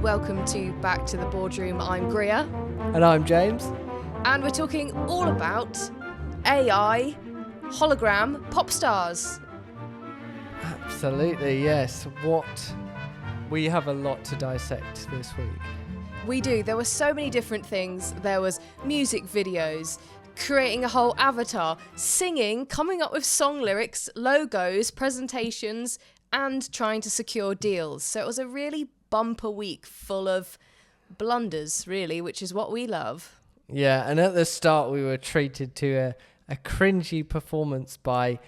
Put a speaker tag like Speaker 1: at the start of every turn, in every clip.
Speaker 1: and welcome to Back to the Boardroom. I'm Greer.
Speaker 2: And I'm James.
Speaker 1: And we're talking all about AI, hologram, Popstars.
Speaker 2: Absolutely, yes. We have a lot to dissect this week.
Speaker 1: We do. There were so many different things. There was music videos, creating a whole avatar, singing, coming up with song lyrics, logos, presentations, and trying to secure deals. So it was a really bumper week full of blunders, really, which is what we love.
Speaker 2: Yeah, and at the start we were treated to a cringy performance by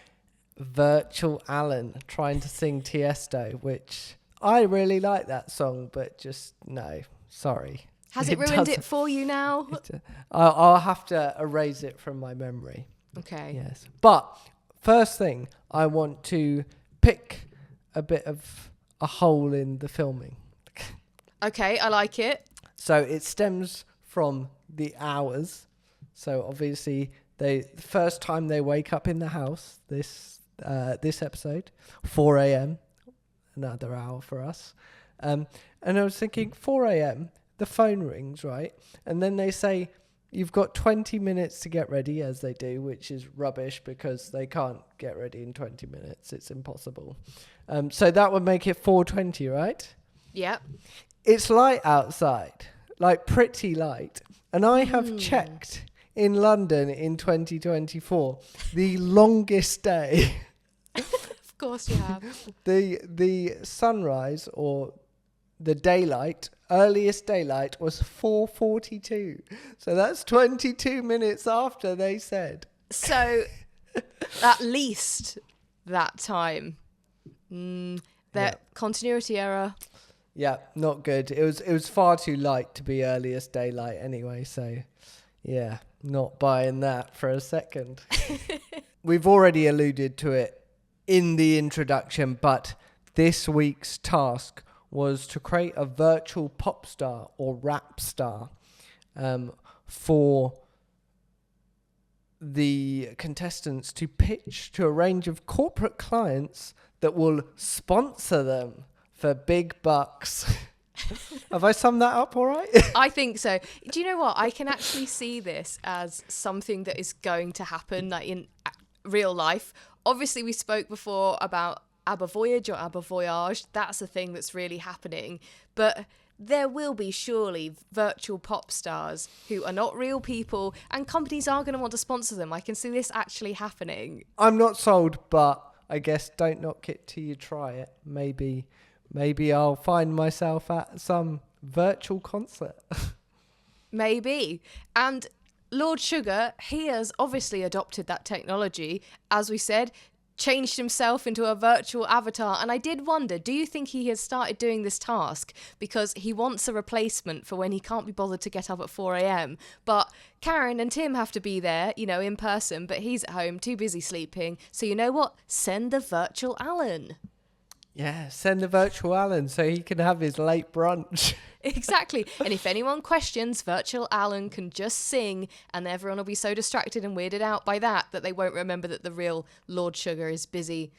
Speaker 2: Virtual Alan trying to sing Tiesto, which I really like that song, but just no, sorry.
Speaker 1: Has it ruined it for you now?
Speaker 2: I'll have to erase it from my memory.
Speaker 1: Okay.
Speaker 2: Yes. But first thing, I want to pick a bit of a hole in the filming.
Speaker 1: Okay, I like it.
Speaker 2: So it stems from the hours. So obviously, the first time they wake up in the house, this episode, 4 a.m, another hour for us. And I was thinking, 4 a.m, the phone rings, right? And then they say, you've got 20 minutes to get ready, as they do, which is rubbish because they can't get ready in 20 minutes. It's impossible. So that would make it 4:20, right?
Speaker 1: Yep.
Speaker 2: It's light outside, like pretty light. And I have checked in London in 2024, the longest day.
Speaker 1: Of course you have.
Speaker 2: The sunrise or the daylight, earliest daylight was 4:42. So that's 22 minutes after they said.
Speaker 1: So at least that time. Continuity error.
Speaker 2: Yeah, not good. It was far too light to be earliest daylight anyway, so yeah, not buying that for a second. We've already alluded to it in the introduction, but this week's task was to create a virtual pop star or rap star for the contestants to pitch to a range of corporate clients that will sponsor them for big bucks. Have I summed that up all right?
Speaker 1: I think so. Do you know what? I can actually see this as something that is going to happen, like in real life. Obviously, we spoke before about ABBA Voyage or ABBA Voyage. That's a thing that's really happening. But there will be surely virtual pop stars who are not real people, and companies are going to want to sponsor them. I can see this actually happening.
Speaker 2: I'm not sold, but I guess don't knock it till you try it. Maybe I'll find myself at some virtual concert.
Speaker 1: Maybe. And Lord Sugar, he has obviously adopted that technology. As we said, changed himself into a virtual avatar. And I did wonder, do you think he has started doing this task because he wants a replacement for when he can't be bothered to get up at 4 a.m? But Karen and Tim have to be there, in person, but he's at home, too busy sleeping. So you know what? Send the virtual Alan.
Speaker 2: Yeah, send the virtual Alan so he can have his late brunch.
Speaker 1: Exactly. And if anyone questions, virtual Alan can just sing and everyone will be so distracted and weirded out by that they won't remember that the real Lord Sugar is busy,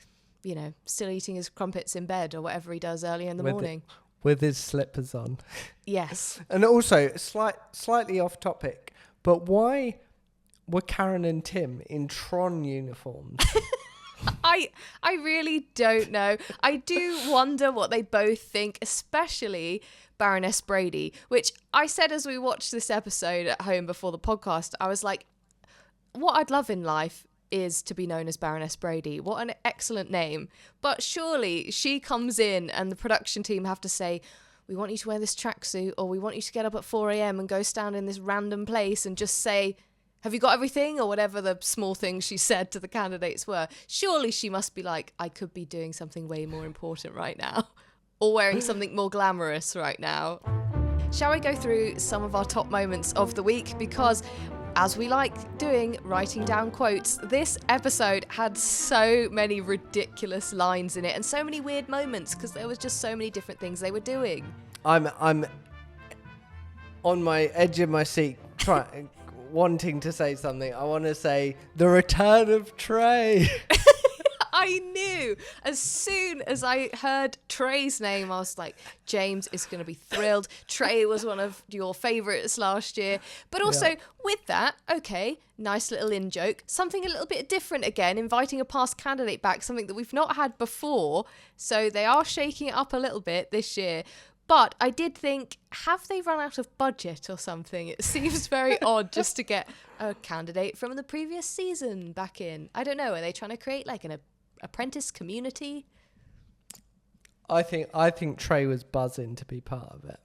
Speaker 1: still eating his crumpets in bed or whatever he does early in the morning.
Speaker 2: With his slippers on.
Speaker 1: Yes.
Speaker 2: And also, slightly off topic, but why were Karen and Tim in Tron uniforms?
Speaker 1: I really don't know. I do wonder what they both think, especially Baroness Brady, which I said as we watched this episode at home before the podcast, I was like, what I'd love in life is to be known as Baroness Brady. What an excellent name. But surely she comes in and the production team have to say, we want you to wear this tracksuit, or we want you to get up at 4 a.m. and go stand in this random place and just say, have you got everything? Or whatever the small things she said to the candidates were. Surely she must be like, I could be doing something way more important right now. Or wearing something more glamorous right now. Shall we go through some of our top moments of the week? Because as we like doing, writing down quotes, this episode had so many ridiculous lines in it and so many weird moments because there was just so many different things they were doing.
Speaker 2: I'm on my edge of my seat wanting to say something. I want to say the return of Trey.
Speaker 1: I knew as soon as I heard Trey's name, I was like, James is going to be thrilled. Trey was one of your favourites last year. But also with that, okay, nice little in-joke. Something a little bit different again, inviting a past candidate back, something that we've not had before. So they are shaking it up a little bit this year. But I did think, have they run out of budget or something? It seems very odd just to get a candidate from the previous season back in. I don't know. Are they trying to create like an apprentice community?
Speaker 2: I think Trey was buzzing to be part of it.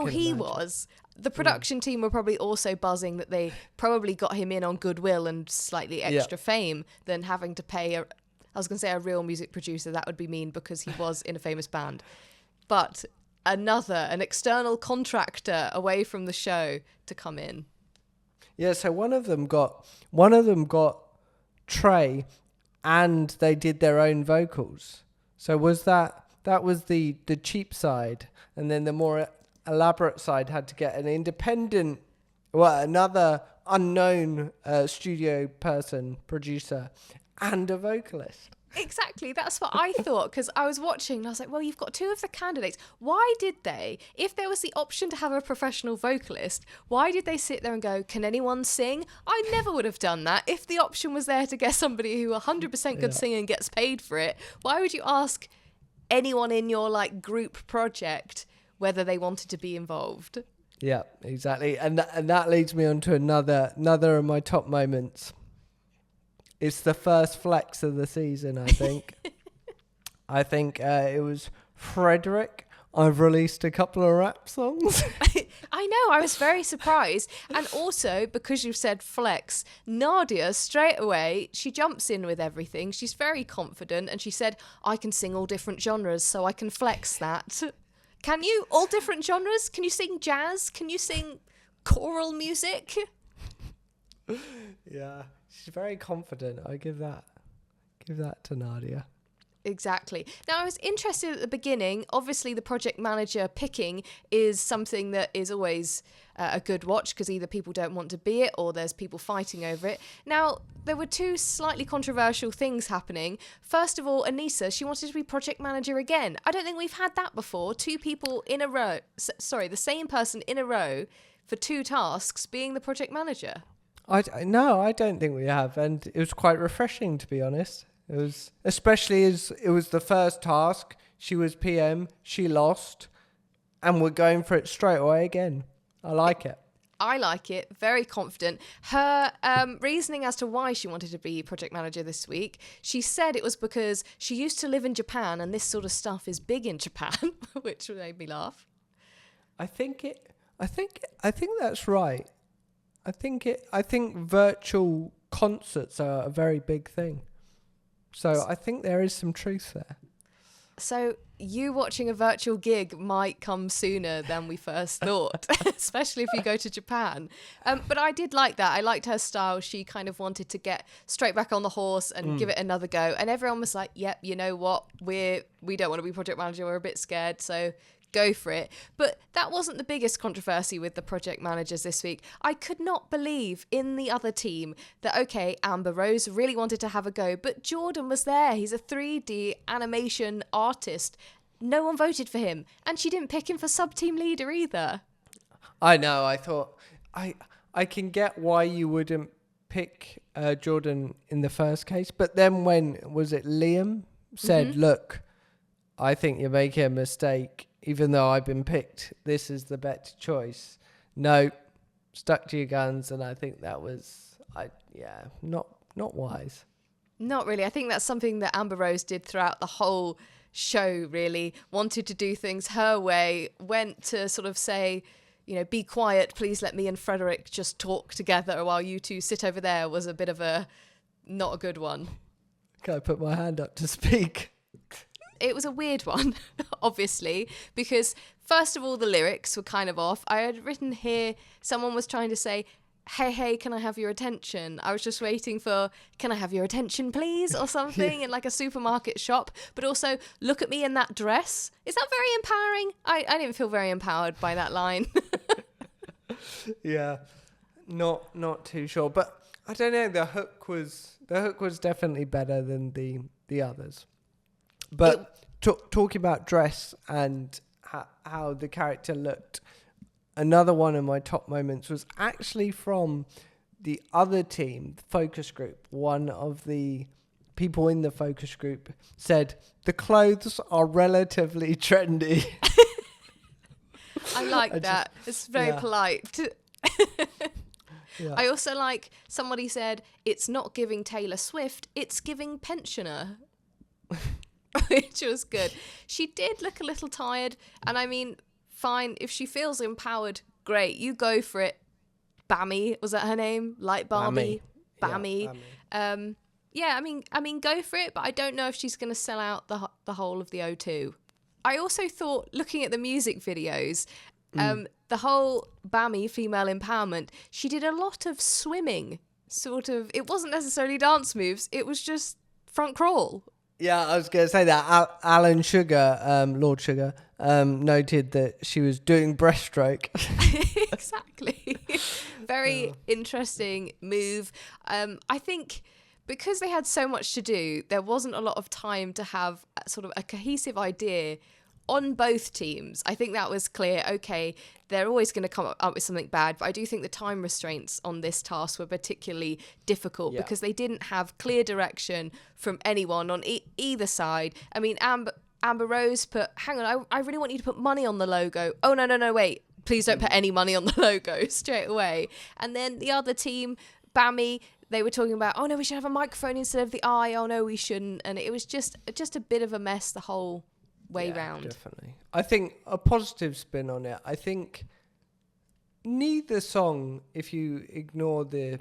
Speaker 1: He was. The production team were probably also buzzing that they probably got him in on goodwill and slightly extra fame than having to pay I was going to say a real music producer. That would be mean because he was in a famous band. But an external contractor away from the show to come in.
Speaker 2: Yeah, so one of them got Trey, and they did their own vocals. So was that was the cheap side, and then the more elaborate side had to get an independent, another unknown studio producer, and a vocalist.
Speaker 1: Exactly, that's what I thought, because I was watching and I was like, well, you've got two of the candidates. Why did they, if there was the option to have a professional vocalist, why did they sit there and go, can anyone sing? I never would have done that. If the option was there to get somebody who 100% could sing and gets paid for it, why would you ask anyone in your like group project whether they wanted to be involved?
Speaker 2: Yeah, exactly. And that leads me on to another of my top moments. It's the first flex of the season, I think. I think it was Frederick. I've released a couple of rap songs.
Speaker 1: I know, I was very surprised. And also, because you said flex, Nadia, straight away, she jumps in with everything. She's very confident. And she said, I can sing all different genres, so I can flex that. Can you? All different genres? Can you sing jazz? Can you sing choral music?
Speaker 2: Yeah. She's very confident. I give that to Nadia.
Speaker 1: Exactly. Now, I was interested at the beginning. Obviously, the project manager picking is something that is always a good watch, because either people don't want to be it or there's people fighting over it. Now, there were two slightly controversial things happening. First of all, Anissa, she wanted to be project manager again. I don't think we've had that before. Two people in a row. The same person in a row for two tasks being the project manager.
Speaker 2: No, I don't think we have, and it was quite refreshing, to be honest. It was, especially as it was the first task. She was PM, she lost, and we're going for it straight away again. I like it.
Speaker 1: I like it. Very confident. Her reasoning as to why she wanted to be project manager this week, she said it was because she used to live in Japan, and this sort of stuff is big in Japan, which made me laugh.
Speaker 2: I think that's right. I think virtual concerts are a very big thing. So I think there is some truth there. So
Speaker 1: you watching a virtual gig might come sooner than we first thought, especially if you go to Japan. But I did like that. I liked her style. She kind of wanted to get straight back on the horse and give it another go. And everyone was like, yep, you know what? We don't want to be project manager. We're a bit scared. So go for it. But that wasn't the biggest controversy with the project managers this week. I could not believe in the other team that, okay, Amber Rose really wanted to have a go, but Jordan was there. He's a 3D animation artist. No one voted for him, and she didn't pick him for sub-team leader either.
Speaker 2: I know. I thought I can get why you wouldn't pick Jordan in the first case, but then when was it Liam said, look, I think you're making a mistake. Even though I've been picked, this is the better choice. No, stuck to your guns, and I think that was, not wise.
Speaker 1: Not really. I think that's something that Amber Rose did throughout the whole show, really. Wanted to do things her way, went to sort of say, be quiet, please let me and Frederick just talk together while you two sit over there, was a bit of not a good one.
Speaker 2: Can I put my hand up to speak?
Speaker 1: It was a weird one, obviously, because first of all, the lyrics were kind of off. I had written here, someone was trying to say, hey, can I have your attention? I was just waiting for, can I have your attention, please? Or something in like a supermarket shop. But also, look at me in that dress. Is that very empowering? I didn't feel very empowered by that line.
Speaker 2: Yeah, not too sure. But I don't know. The hook was definitely better than the others. But talking about dress and how the character looked, another one of my top moments was actually from the other team, the focus group. One of the people in the focus group said the clothes are relatively trendy.
Speaker 1: I like that. It's very polite.
Speaker 2: Yeah.
Speaker 1: I also like somebody said it's not giving Taylor Swift, it's giving pensioner. Which was good. She did look a little tired, and I mean, fine, if she feels empowered, great, you go for it. Bammy, was that her name? Like Barbie? Bammy. Yeah, I mean, go for it, but I don't know if she's going to sell out the whole of the O2. I also thought, looking at the music videos, the whole Bammy female empowerment, she did a lot of swimming, sort of. It wasn't necessarily dance moves, it was just front crawl.
Speaker 2: Yeah, I was going to say that. Alan Sugar, Lord Sugar, noted that she was doing breaststroke.
Speaker 1: Exactly. Very interesting move. I think because they had so much to do, there wasn't a lot of time to have sort of a cohesive idea on both teams. I think that was clear. Okay, they're always going to come up with something bad, but I do think the time restraints on this task were particularly difficult because they didn't have clear direction from anyone on either side. I mean, Amber Rose put, hang on, I really want you to put money on the logo. Oh, no, wait. Please don't put any money on the logo straight away. And then the other team, Bammy, they were talking about, oh no, we should have a microphone instead of the eye. Oh no, we shouldn't. And it was just a bit of a mess the whole way round.
Speaker 2: Definitely. I think a positive spin on it. I think neither song, if you ignore the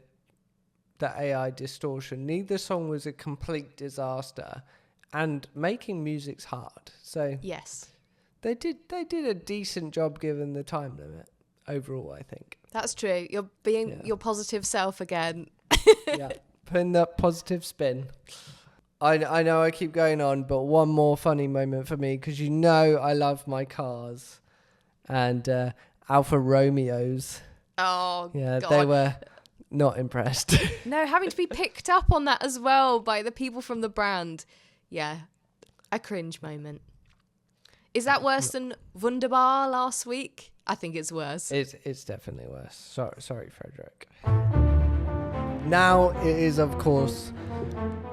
Speaker 2: AI distortion, neither song was a complete disaster. And making music's hard. So
Speaker 1: yes,
Speaker 2: they did a decent job given the time limit overall, I think.
Speaker 1: That's true. You're being your positive self again.
Speaker 2: Yeah, putting that positive spin. I know I keep going on, but one more funny moment for me, because I love my cars. And Alfa Romeos.
Speaker 1: Oh,
Speaker 2: yeah,
Speaker 1: God.
Speaker 2: they were not impressed.
Speaker 1: No, having to be picked up on that as well by the people from the brand. Yeah, a cringe moment. Is that worse than Wunderbar last week? I think it's worse.
Speaker 2: It's definitely worse. Sorry, Frederick. Now it is, of course,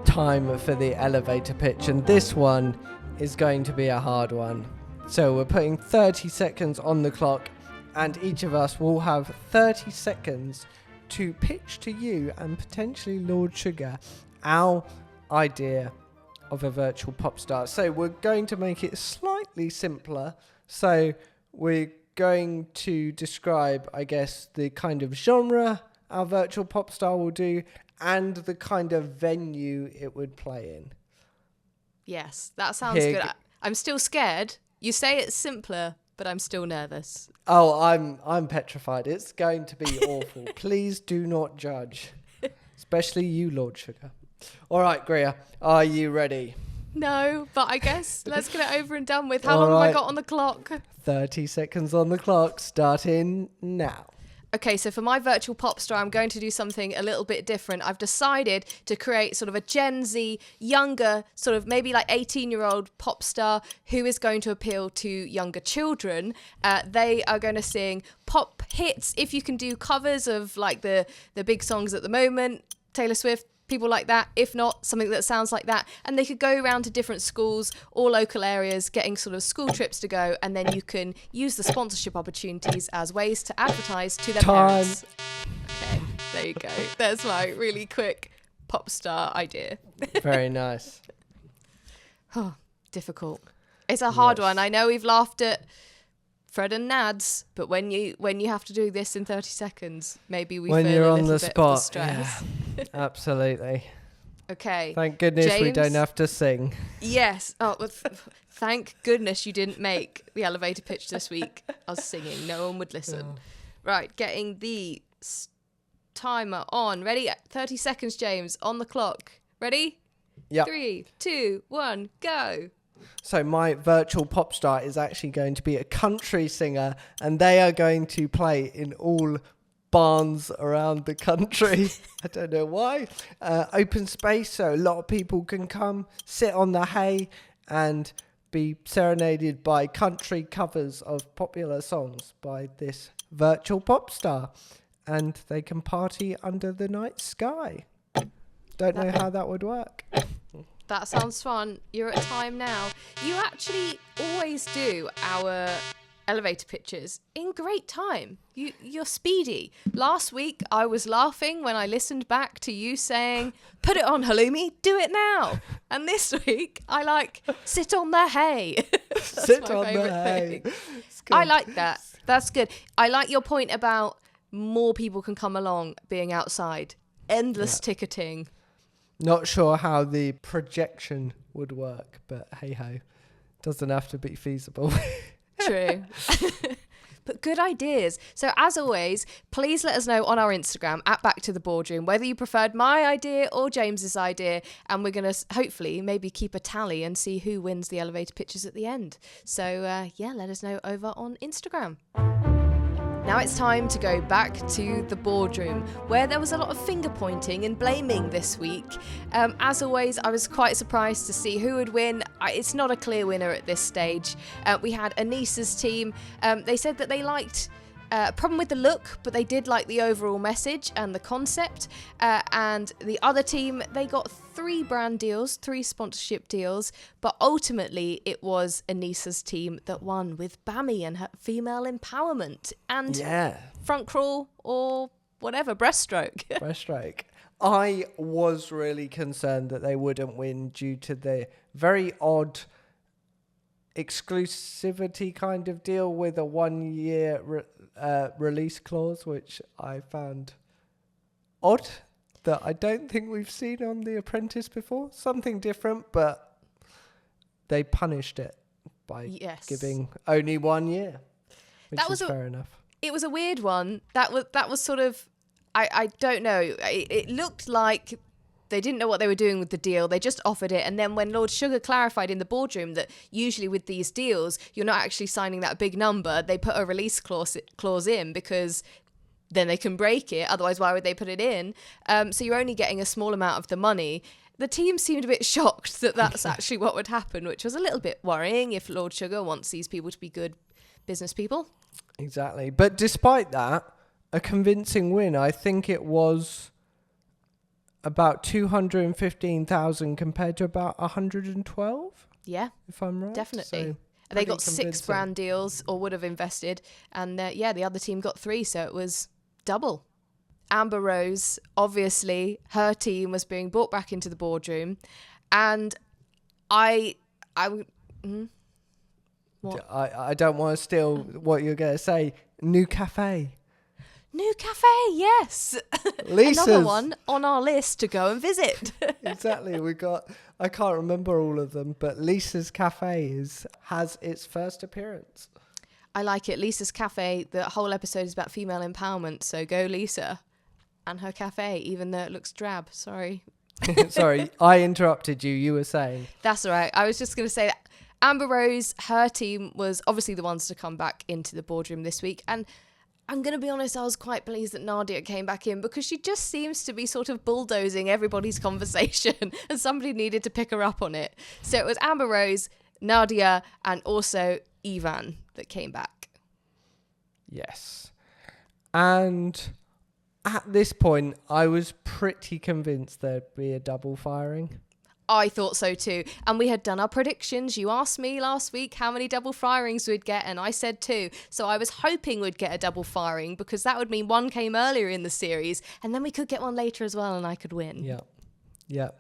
Speaker 2: time for the elevator pitch, and this one is going to be a hard one. So we're putting 30 seconds on the clock, and each of us will have 30 seconds to pitch to you and potentially Lord Sugar our idea of a virtual pop star. So we're going to make it slightly simpler. So we're going to describe, I guess, the kind of genre our virtual pop star will do and the kind of venue it would play in.
Speaker 1: Yes, that sounds good. I'm still scared. You say it's simpler, but I'm still nervous.
Speaker 2: Oh, I'm petrified. It's going to be awful. Please do not judge. Especially you, Lord Sugar. All right, Greer, are you ready?
Speaker 1: No, but I guess let's get it over and done with. How long have I got on the clock?
Speaker 2: 30 seconds on the clock, starting now.
Speaker 1: Okay, so for my virtual pop star, I'm going to do something a little bit different. I've decided to create sort of a Gen Z, younger, sort of maybe like 18-year-old pop star who is going to appeal to younger children. They are going to sing pop hits. If you can do covers of like the big songs at the moment, Taylor Swift, people like that. If not, something that sounds like that. And they could go around to different schools or local areas, getting sort of school trips to go, and then you can use the sponsorship opportunities as ways to advertise to their parents. Okay, there you go. There's my really quick pop star idea.
Speaker 2: Very nice.
Speaker 1: Oh, difficult. It's a hard one. I know we've laughed at Fred and Nads, but when you have to do this in 30 seconds, maybe we
Speaker 2: when
Speaker 1: feel
Speaker 2: you're
Speaker 1: a
Speaker 2: on
Speaker 1: little
Speaker 2: the
Speaker 1: bit
Speaker 2: spot.
Speaker 1: of the stress.
Speaker 2: Yeah, absolutely.
Speaker 1: Okay.
Speaker 2: Thank goodness we
Speaker 1: James?
Speaker 2: don't have to sing.
Speaker 1: Yes. Oh, well, thank goodness you didn't make the elevator pitch this week. Us singing, no one would listen.
Speaker 2: Oh.
Speaker 1: Right, getting the timer on. Ready? 30 seconds, James, on the clock. Ready?
Speaker 2: Yeah.
Speaker 1: 3, 2, 1, go.
Speaker 2: So my virtual pop star is actually going to be a country singer, and they are going to play in all barns around the country. I don't know why. Open space, so a lot of people can come, sit on the hay and be serenaded by country covers of popular songs by this virtual pop star. And they can party under the night sky. Don't know how that would work.
Speaker 1: That sounds fun. You're at time now. You actually always do our elevator pitches in great time. You're speedy. Last week I was laughing when I listened back to you saying, "Put it on, Halloumi, do it now." And this week I sit on the hay.
Speaker 2: Sit on the hay.
Speaker 1: I like that. That's good. I like your point about more people can come along being outside. Endless ticketing.
Speaker 2: Not sure how the projection would work, but hey ho, doesn't have to be feasible.
Speaker 1: True. But good ideas. So as always, please let us know on our Instagram at Back to the Boardroom whether you preferred my idea or James's idea, and we're going to hopefully maybe keep a tally and see who wins the elevator pitches at the end. So let us know over on Instagram. Now it's time to go back to the boardroom, where there was a lot of finger pointing and blaming this week. As always, I was quite surprised to see who would win. It's not a clear winner at this stage. We had Anissa's team. They said that they liked a problem with the look, but they did like the overall message and the concept. And the other team, they got 3 brand deals, 3 sponsorship deals, but ultimately it was Anissa's team that won with Bammy and her female empowerment and front crawl or whatever, breaststroke.
Speaker 2: Breaststroke. I was really concerned that they wouldn't win due to the very odd exclusivity kind of deal with a 1-year release clause, which I found odd, that I don't think we've seen on The Apprentice before. Something different, but they punished it by giving only 1 year, which is fair enough.
Speaker 1: It was a weird one. That was sort of, I don't know. It looked like they didn't know what they were doing with the deal. They just offered it. And then when Lord Sugar clarified in the boardroom that usually with these deals, you're not actually signing that big number, they put a release clause in because then they can break it. Otherwise, why would they put it in? So you're only getting a small amount of the money. The team seemed a bit shocked that that's actually what would happen, which was a little bit worrying if Lord Sugar wants these people to be good business people.
Speaker 2: Exactly. But despite that, a convincing win. I think it was about 215,000 compared to about 112.
Speaker 1: Yeah,
Speaker 2: if I'm right.
Speaker 1: Definitely.
Speaker 2: So
Speaker 1: they got 6 brand deals or would have invested, and the other team got 3, so it was double. Amber Rose, obviously, her team was being brought back into the boardroom, and I
Speaker 2: don't want to steal what you're going to say. New cafe, yes.
Speaker 1: Another one on our list to go and visit.
Speaker 2: Exactly. I can't remember all of them, but Lisa's Cafe has its first appearance.
Speaker 1: I like it. Lisa's Cafe, the whole episode is about female empowerment, so go Lisa and her cafe, even though it looks drab. Sorry.
Speaker 2: Sorry, I interrupted you. You were saying.
Speaker 1: That's all right. I was just going to say that Amber Rose, her team was obviously the ones to come back into the boardroom this week, and I'm going to be honest, I was quite pleased that Nadia came back in because she just seems to be sort of bulldozing everybody's conversation and somebody needed to pick her up on it. So it was Amber Rose, Nadia, and also Ivan that came back.
Speaker 2: Yes. And at this point, I was pretty convinced there'd be a double firing.
Speaker 1: I thought so too. And we had done our predictions. You asked me last week how many double firings we'd get, and I said 2. So I was hoping we'd get a double firing because that would mean one came earlier in the series, and then we could get one later as well, and I could win.
Speaker 2: Yeah.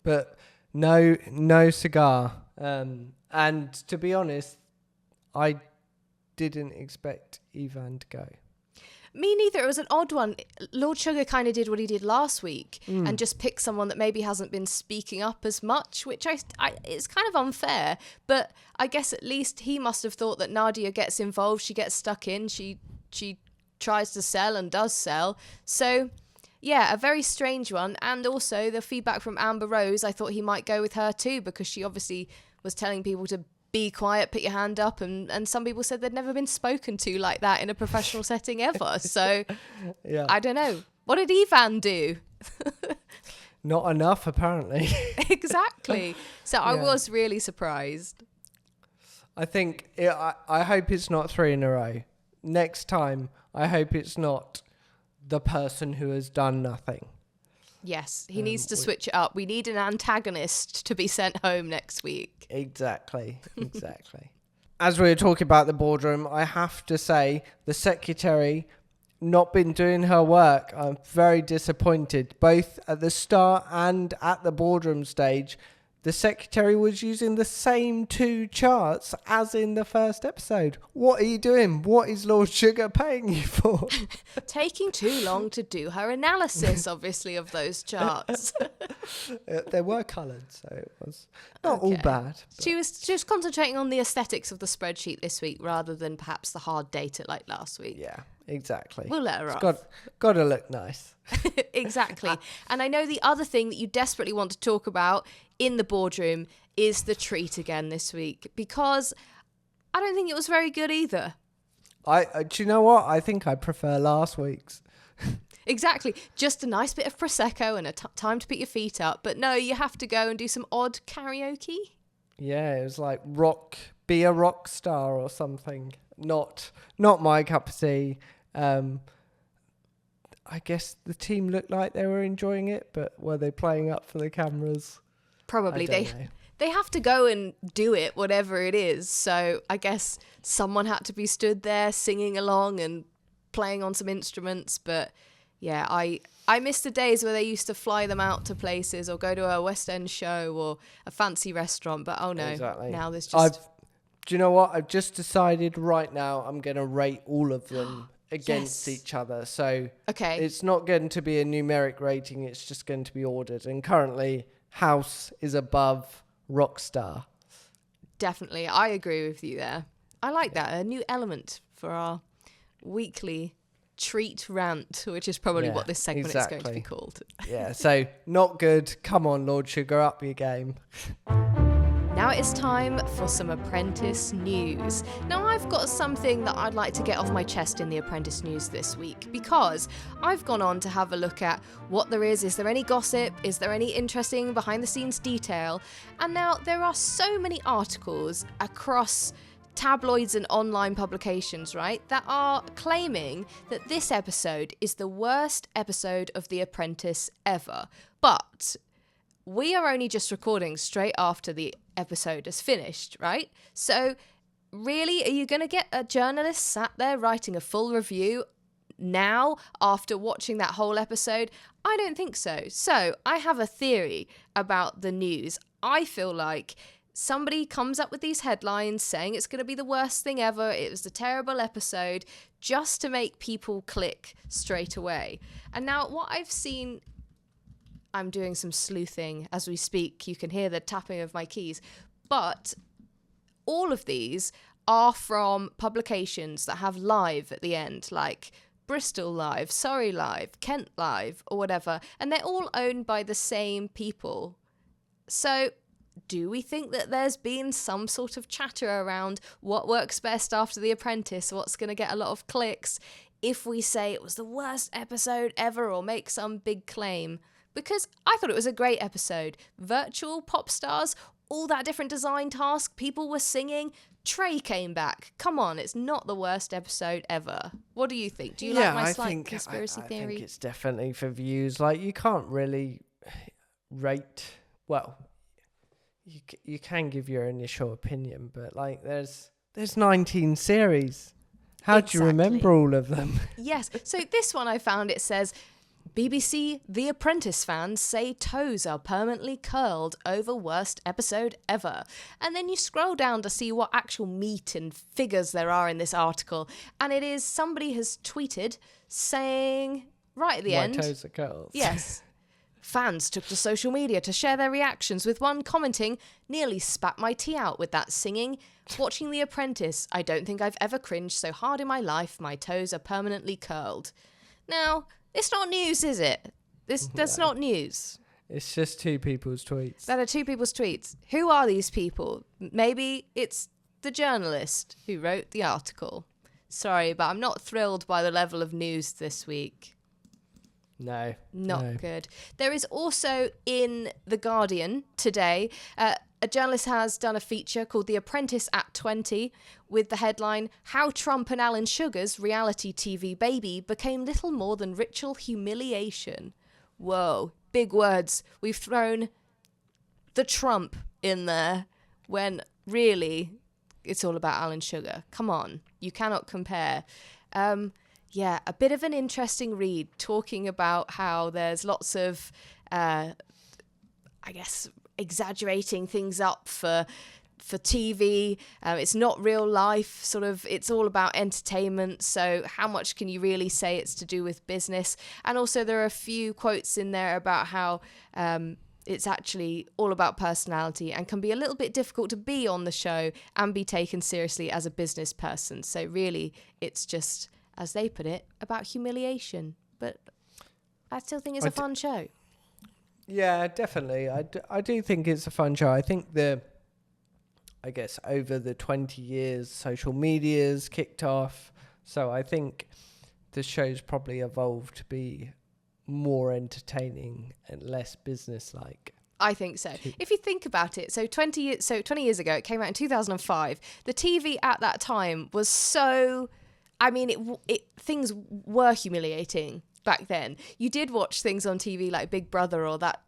Speaker 2: But no cigar. And to be honest, I didn't expect Ivan to go.
Speaker 1: Me neither. It was an odd one. Lord Sugar kind of did what he did last week and just picked someone that maybe hasn't been speaking up as much, which it's kind of unfair. But I guess at least he must have thought that Nadia gets involved. She gets stuck in. She tries to sell and does sell. So, yeah, a very strange one. And also the feedback from Amber Rose, I thought he might go with her too because she obviously was telling people to be quiet, put your hand up, and some people said they'd never been spoken to like that in a professional setting ever. So
Speaker 2: Yeah.
Speaker 1: I don't know. What did Ivan do?
Speaker 2: Not enough, apparently.
Speaker 1: Exactly. So I
Speaker 2: Yeah.
Speaker 1: was really surprised.
Speaker 2: I think I hope it's not 3 in a row. Next time, I hope it's not the person who has done nothing.
Speaker 1: Yes, he needs to switch it up. We need an antagonist to be sent home next week.
Speaker 2: Exactly. As we were talking about the boardroom, I have to say the secretary not been doing her work. I'm very disappointed. Both at the start and at the boardroom stage, the secretary was using the same 2 charts as in the first episode. What are you doing? What is Lord Sugar paying you for?
Speaker 1: Taking too long to do her analysis, obviously, of those charts.
Speaker 2: They were coloured, so it was not all
Speaker 1: Okay.
Speaker 2: bad.
Speaker 1: She was concentrating on the aesthetics of the spreadsheet this week rather than perhaps the hard data like last week.
Speaker 2: Yeah, exactly.
Speaker 1: We'll let her
Speaker 2: It's
Speaker 1: off.
Speaker 2: got to look nice.
Speaker 1: Exactly. And I know the other thing that you desperately want to talk about in the boardroom is the treat again this week, because I don't think it was very good either.
Speaker 2: Do you know what? I think I prefer last week's.
Speaker 1: Exactly. Just a nice bit of Prosecco and a time to put your feet up. But no, you have to go and do some odd karaoke.
Speaker 2: Yeah, it was like be a rock star or something. Not my cup of tea. I guess the team looked like they were enjoying it, but were they playing up for the cameras?
Speaker 1: Probably.
Speaker 2: I don't know.
Speaker 1: They have to go and do it, whatever it is. So I guess someone had to be stood there singing along and playing on some instruments. But yeah, I miss the days where they used to fly them out to places or go to a West End show or a fancy restaurant. But oh no,
Speaker 2: Exactly.
Speaker 1: now there's just...
Speaker 2: Do you know what? I've just decided right now I'm going to rate all of them against
Speaker 1: Yes.
Speaker 2: each other. So
Speaker 1: Okay.
Speaker 2: it's not going to be a numeric rating. It's just going to be ordered. And currently, House is above Rockstar.
Speaker 1: Definitely. I agree with you there. I like that. A new element for our weekly treat rant, which is probably
Speaker 2: Yeah,
Speaker 1: what this segment is going to
Speaker 2: exactly.
Speaker 1: be called.
Speaker 2: Yeah, so not good. Come on, Lord Sugar, up your game.
Speaker 1: Now it's time for some Apprentice news. Now I've got something that I'd like to get off my chest in the Apprentice news this week, because I've gone on to have a look at what there is there any gossip, is there any interesting behind the scenes detail, and now there are so many articles across tabloids and online publications, right, that are claiming that this episode is the worst episode of The Apprentice ever. But we are only just recording straight after the episode is finished, right? So really, are you going to get a journalist sat there writing a full review now after watching that whole episode? I don't think so. So I have a theory about the news. I feel like somebody comes up with these headlines saying it's going to be the worst thing ever, it was a terrible episode, just to make people click straight away. And now what I've seen... I'm doing some sleuthing as we speak. You can hear the tapping of my keys. But all of these are from publications that have live at the end, like Bristol Live, Surrey Live, Kent Live, or whatever. And they're all owned by the same people. So do we think that there's been some sort of chatter around what works best after The Apprentice, what's going to get a lot of clicks, if we say it was the worst episode ever or make some big claim? Because I thought it was a great episode. Virtual Popstars, all that different design task, people were singing. Trey came back. Come on, it's not the worst episode ever. What do you think? Do you like my slight conspiracy theory?
Speaker 2: I think it's definitely for views. Like, you can't really rate... Well, you can give your initial opinion, but, like, there's 19 series. How do you remember all of them?
Speaker 1: Yes. So this one I found, it says... BBC The Apprentice fans say toes are permanently curled over worst episode ever. And then you scroll down to see what actual meat and figures there are in this article. And it is somebody has tweeted saying, right at the end...
Speaker 2: My toes are curled.
Speaker 1: Yes. Fans took to social media to share their reactions, with one commenting, nearly spat my tea out with that singing. Watching The Apprentice, I don't think I've ever cringed so hard in my life. My toes are permanently curled. Now... it's not news, is it? That's not news.
Speaker 2: It's just two people's tweets.
Speaker 1: That are two people's tweets. Who are these people? Maybe it's the journalist who wrote the article. Sorry, but I'm not thrilled by the level of news this week.
Speaker 2: No.
Speaker 1: Not good. There is also in The Guardian today, a journalist has done a feature called The Apprentice at 20 with the headline, How Trump and Alan Sugar's reality TV baby became little more than ritual humiliation. Whoa, big words. We've thrown the Trump in there when really it's all about Alan Sugar. Come on, you cannot compare. Yeah, a bit of an interesting read, talking about how there's lots of, I guess, exaggerating things up for TV. It's not real life, sort of, it's all about entertainment. So how much can you really say it's to do with business? And also there are a few quotes in there about how it's actually all about personality and can be a little bit difficult to be on the show and be taken seriously as a business person. So really, it's just, as they put it, about humiliation. But I still think it's a fun show.
Speaker 2: Yeah, definitely. I do think it's a fun show. I think I guess over the 20 years, social media's kicked off. So I think the show's probably evolved to be more entertaining and less business-like.
Speaker 1: I think so. If you think about it, so 20 years ago, it came out in 2005. The TV at that time was so... I mean, things were humiliating back then. You did watch things on TV like Big Brother or that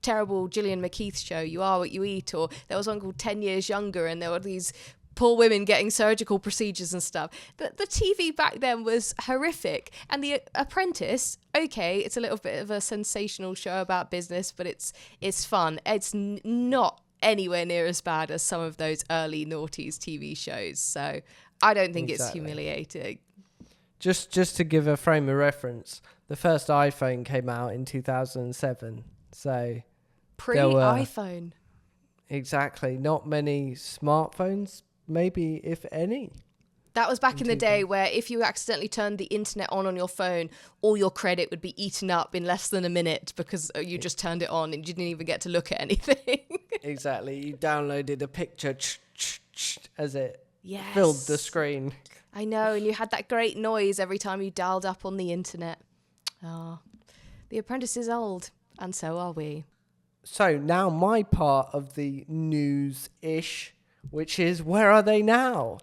Speaker 1: terrible Gillian McKeith show, You Are What You Eat, or there was one called 10 Years Younger, and there were these poor women getting surgical procedures and stuff. The TV back then was horrific. And The Apprentice, okay, it's a little bit of a sensational show about business, but it's fun. It's not anywhere near as bad as some of those early noughties TV shows. So I don't think it's humiliating.
Speaker 2: Just to give a frame of reference, the first iPhone came out in 2007. So
Speaker 1: pre-iPhone.
Speaker 2: Exactly. Not many smartphones, maybe if any.
Speaker 1: That was back in the day where if you accidentally turned the internet on your phone, all your credit would be eaten up in less than a minute because you just turned it on and you didn't even get to look at anything.
Speaker 2: Exactly. You downloaded a picture as it filled the screen.
Speaker 1: I know, and you had that great noise every time you dialed up on the internet. Oh, The Apprentice is old, and so are we.
Speaker 2: So now my part of the news-ish, which is where are they now?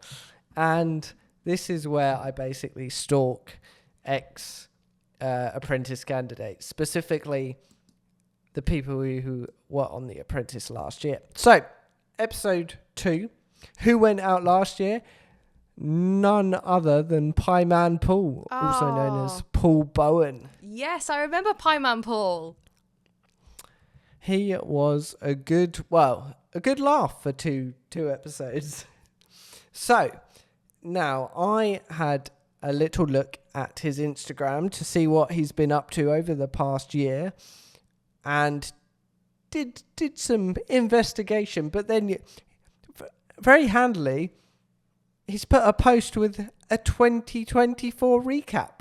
Speaker 2: And this is where I basically stalk ex-Apprentice candidates, specifically the people who were on The Apprentice last year. So, episode 2, who went out last year? None other than Pie Man Paul, also known as Paul Bowen.
Speaker 1: Yes, I remember Pie Man Paul.
Speaker 2: He was a good laugh for two episodes. So, now I had a little look at his Instagram to see what he's been up to over the past year and did some investigation, but then very handily, he's put a post with a 2024 recap.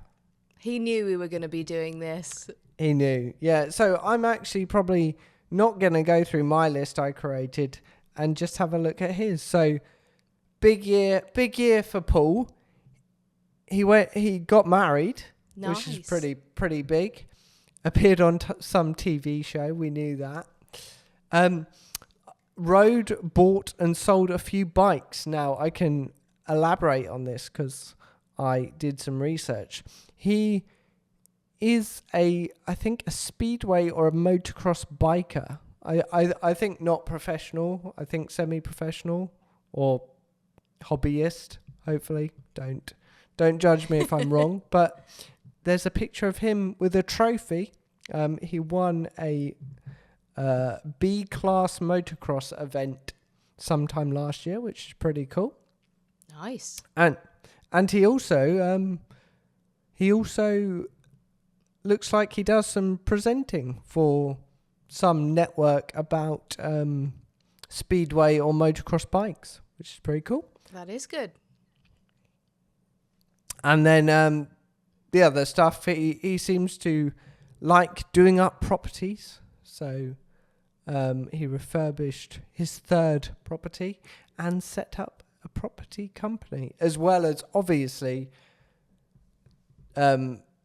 Speaker 1: He knew we were going to be doing this.
Speaker 2: He knew, yeah. So I'm actually probably not going to go through my list I created and just have a look at his. So big year for Paul. He got married,
Speaker 1: nice.
Speaker 2: Which is pretty big. Appeared on some TV show. We knew that. Rode, bought and sold a few bikes. Now I can elaborate on this because I did some research. He is I think a speedway or a motocross biker. I think not professional. I think semi-professional or hobbyist. Hopefully, don't judge me if I'm wrong. But there's a picture of him with a trophy. He won a B-class motocross event sometime last year, which is pretty cool.
Speaker 1: Nice.
Speaker 2: And he also looks like he does some presenting for some network about speedway or motocross bikes, which is pretty cool.
Speaker 1: That is good.
Speaker 2: And then the other stuff, he seems to like doing up properties. So he refurbished his third property and set up a property company, as well as obviously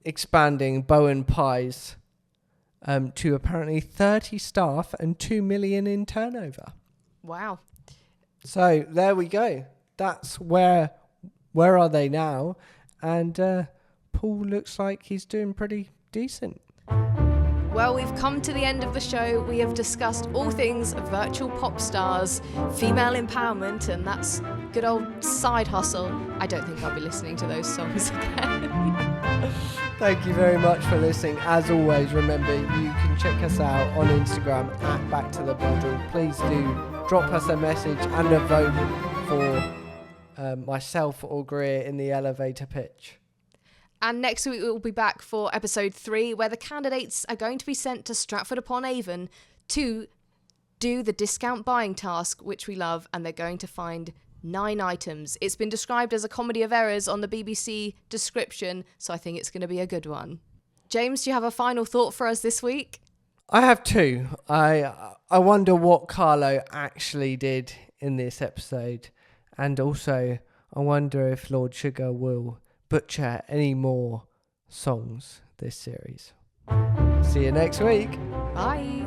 Speaker 2: expanding Bowen Pies to apparently 30 staff and 2 million in turnover.
Speaker 1: Wow.
Speaker 2: So there we go. That's where are they now? And Paul looks like he's doing pretty decent.
Speaker 1: Well, we've come to the end of the show. We have discussed all things virtual pop stars, female empowerment, and that's good old side hustle. I don't think I'll be listening to those songs again.
Speaker 2: Thank you very much for listening. As always, remember, you can check us out on Instagram at Back to the Boardroom. Please do drop us a message and a vote for myself or Greer in the elevator pitch.
Speaker 1: And next week we'll be back for episode 3, where the candidates are going to be sent to Stratford-upon-Avon to do the discount buying task, which we love, and they're going to find 9 items. It's been described as a comedy of errors on the BBC description, so I think it's going to be a good one. James, do you have a final thought for us this week?
Speaker 2: I have 2. I wonder what Carlo actually did in this episode, and also I wonder if Lord Sugar will butcher any more songs this series. See you next week.
Speaker 1: Bye.